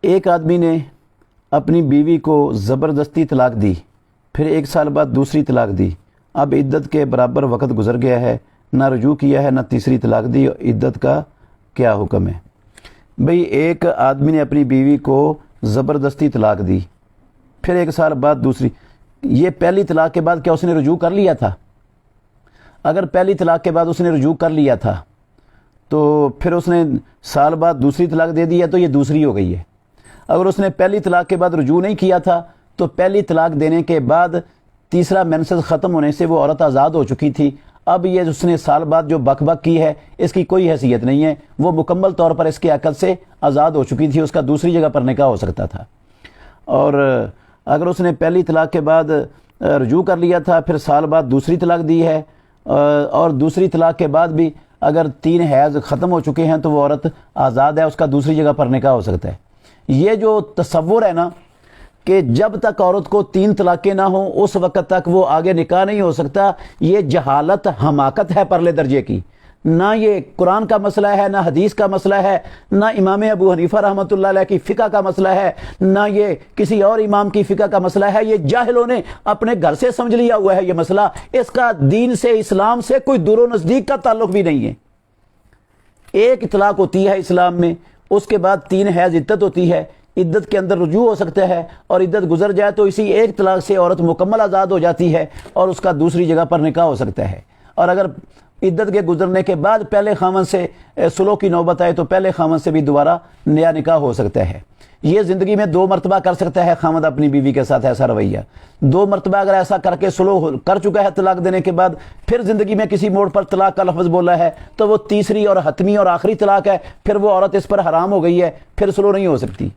ایک آدمی نے اپنی بیوی کو زبردستی طلاق دی، پھر 1 سال بعد دوسری طلاق دی، اب عدت کے برابر وقت گزر گیا ہے، نہ رجوع کیا ہے نہ تیسری طلاق دی، عدت کا کیا حکم ہے؟ بھئی ایک آدمی نے اپنی بیوی کو زبردستی طلاق دی، پھر 1 سال بعد دوسری، یہ پہلی طلاق کے بعد کیا اس نے رجوع کر لیا تھا؟ اگر پہلی طلاق کے بعد اس نے رجوع کر لیا تھا تو پھر اس نے سال بعد دوسری طلاق دے دی ہے تو یہ دوسری ہو گئی ہے۔ اگر اس نے پہلی طلاق کے بعد رجوع نہیں کیا تھا تو پہلی طلاق دینے کے بعد تیسرا مینسز ختم ہونے سے وہ عورت آزاد ہو چکی تھی، اب یہ اس نے سال بعد جو بک بک کی ہے اس کی کوئی حیثیت نہیں ہے، وہ مکمل طور پر اس کے عقد سے آزاد ہو چکی تھی، اس کا دوسری جگہ پر نکاح ہو سکتا تھا۔ اور اگر اس نے پہلی طلاق کے بعد رجوع کر لیا تھا، پھر سال بعد دوسری طلاق دی ہے، اور دوسری طلاق کے بعد بھی اگر 3 حیض ختم ہو چکے ہیں تو وہ عورت آزاد ہے، اس کا دوسری جگہ پر نکاح ہو سکتا ہے۔ یہ جو تصور ہے نا کہ جب تک عورت کو 3 طلاقیں نہ ہوں اس وقت تک وہ آگے نکاح نہیں ہو سکتا، یہ جہالت حماقت ہے پرلے درجے کی۔ نہ یہ قرآن کا مسئلہ ہے، نہ حدیث کا مسئلہ ہے، نہ امام ابو حنیفہ رحمۃ اللہ علیہ کی فقہ کا مسئلہ ہے، نہ یہ کسی اور امام کی فقہ کا مسئلہ ہے، یہ جاہلوں نے اپنے گھر سے سمجھ لیا ہوا ہے یہ مسئلہ، اس کا دین سے اسلام سے کوئی دور و نزدیک کا تعلق بھی نہیں ہے۔ ایک طلاق ہوتی ہے اسلام میں، اس کے بعد 3 حیض عدت ہوتی ہے، عدت کے اندر رجوع ہو سکتا ہے، اور عدت گزر جائے تو اسی ایک طلاق سے عورت مکمل آزاد ہو جاتی ہے اور اس کا دوسری جگہ پر نکاح ہو سکتا ہے۔ اور اگر عدت کے گزرنے کے بعد پہلے خامن سے صلح کی نوبت آئے تو پہلے خامن سے بھی دوبارہ نیا نکاح ہو سکتا ہے۔ یہ زندگی میں 2 مرتبہ کر سکتا ہے خامد اپنی بیوی کے ساتھ ایسا رویہ، 2 مرتبہ اگر ایسا کر کے صلح کر چکا ہے طلاق دینے کے بعد، پھر زندگی میں کسی موڑ پر طلاق کا لفظ بولا ہے تو وہ تیسری اور حتمی اور آخری طلاق ہے، پھر وہ عورت اس پر حرام ہو گئی ہے، پھر صلح نہیں ہو سکتی۔